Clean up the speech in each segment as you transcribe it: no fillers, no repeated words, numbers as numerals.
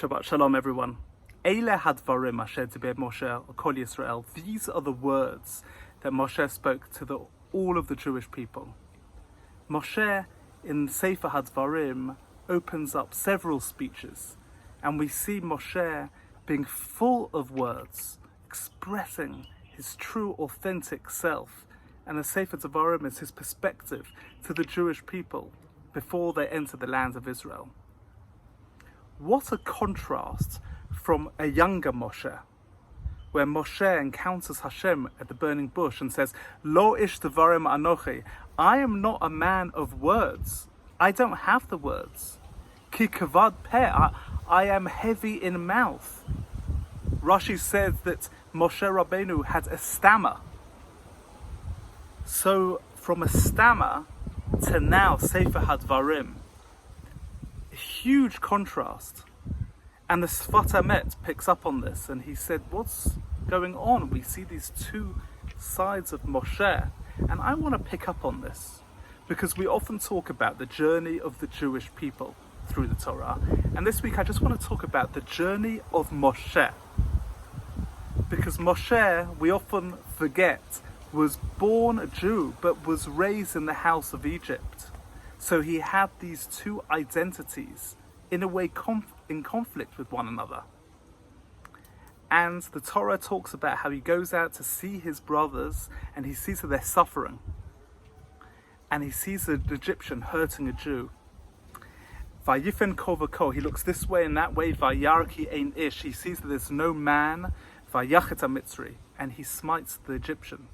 Shabbat Shalom, everyone. Eile hadvarim asher diber Moshe al kol Yisrael. These are the words that Moshe spoke to all of the Jewish people. Moshe, in Sefer Hadvarim, opens up several speeches, and we see Moshe being full of words, expressing his true, authentic self. And the Sefer Devarim is his perspective to the Jewish people before they enter the land of Israel. What a contrast from a younger Moshe, where Moshe encounters Hashem at the burning bush and says, Lo ish devarim anochi, I am not a man of words. I don't have the words. Ki kavad peh, I am heavy in mouth. Rashi says that Moshe Rabbeinu had a stammer. So from a stammer to now Sefer Hadvarim, a huge contrast. And the Sfat Emet picks up on this, and he said, what's going on? We see these two sides of Moshe, and I want to pick up on this because we often talk about the journey of the Jewish people through the Torah, and this week I just want to talk about the journey of Moshe, because Moshe, we often forget, was born a Jew but was raised in the house of Egypt. So he had these two identities in a way in conflict with one another. And the Torah talks about how he goes out to see his brothers and he sees that they're suffering. And he sees an Egyptian hurting a Jew. Vayifen kol v'kol, he looks this way and that way. Vayarki ein ish, he sees that there's no man. Vayachet ha-Mitzri, and he smites the Egyptian.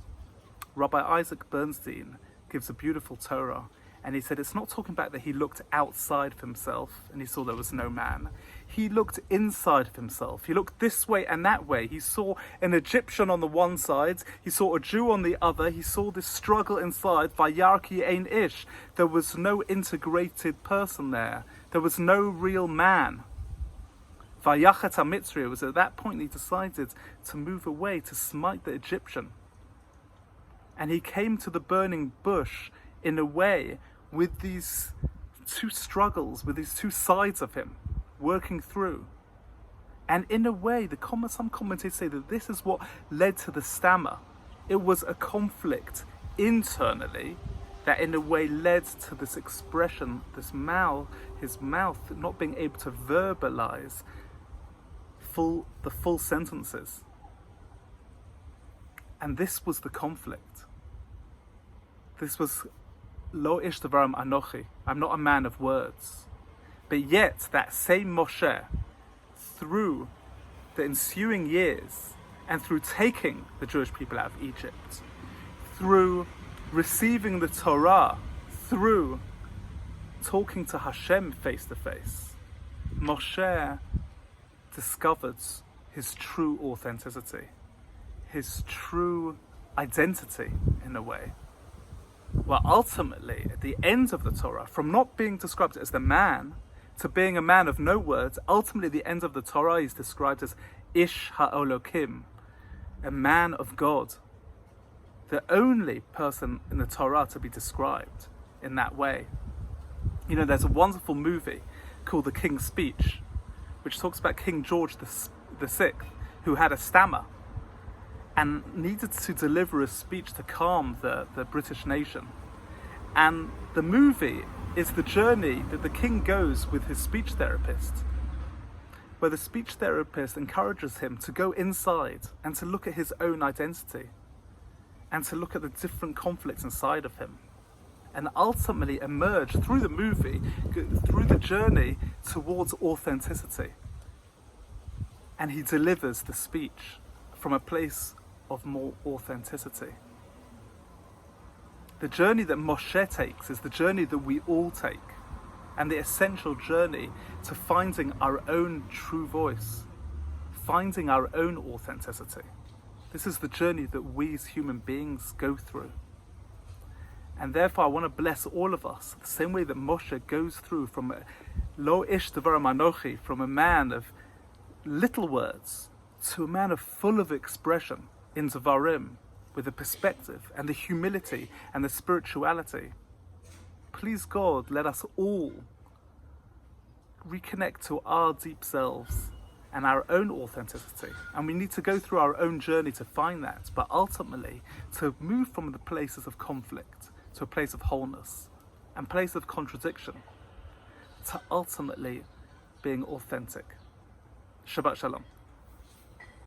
Rabbi Isaac Bernstein gives a beautiful Torah, and he said it's not talking about that he looked outside of himself and he saw there was no man. He looked inside of himself. He looked this way and that way. He saw an Egyptian on the one side, he saw a Jew on the other, he saw this struggle inside. Vayarki ein ish. There was no integrated person there. There was no real man. Vayachet ha-Mitzri, it was at that point he decided to move away, to smite the Egyptian. And he came to the burning bush in a way with these two struggles, with these two sides of him working through. And in a way, some commentators say that this is what led to the stammer. It was a conflict internally that in a way led to this expression, his mouth not being able to verbalize the full sentences. And this was the conflict. This was Lo ish devarim anochi, I'm not a man of words. But yet that same Moshe, through the ensuing years and through taking the Jewish people out of Egypt, through receiving the Torah, through talking to Hashem face to face, Moshe discovered his true authenticity, his true identity in a way. Well, ultimately, at the end of the Torah, from not being described as the man to being a man of no words, ultimately at the end of the Torah, he's described as Ish HaElokim, a man of God. The only person in the Torah to be described in that way. You know, there's a wonderful movie called The King's Speech, which talks about King George VI, who had a stammer and needed to deliver a speech to calm the British nation. And the movie is the journey that the king goes with his speech therapist, where the speech therapist encourages him to go inside and to look at his own identity and to look at the different conflicts inside of him, and ultimately emerge through the movie, through the journey towards authenticity. And he delivers the speech from a place of more authenticity. The journey that Moshe takes is the journey that we all take, and the essential journey to finding our own true voice, finding our own authenticity. This is the journey that we as human beings go through. And therefore I want to bless all of us, the same way that Moshe goes through from Lo ish devarim anochi, from a man of little words to a man of full of expression in Devarim, with the perspective and the humility and the spirituality. Please God, let us all reconnect to our deep selves and our own authenticity. And we need to go through our own journey to find that, but ultimately to move from the places of conflict to a place of wholeness and place of contradiction to ultimately being authentic. Shabbat Shalom.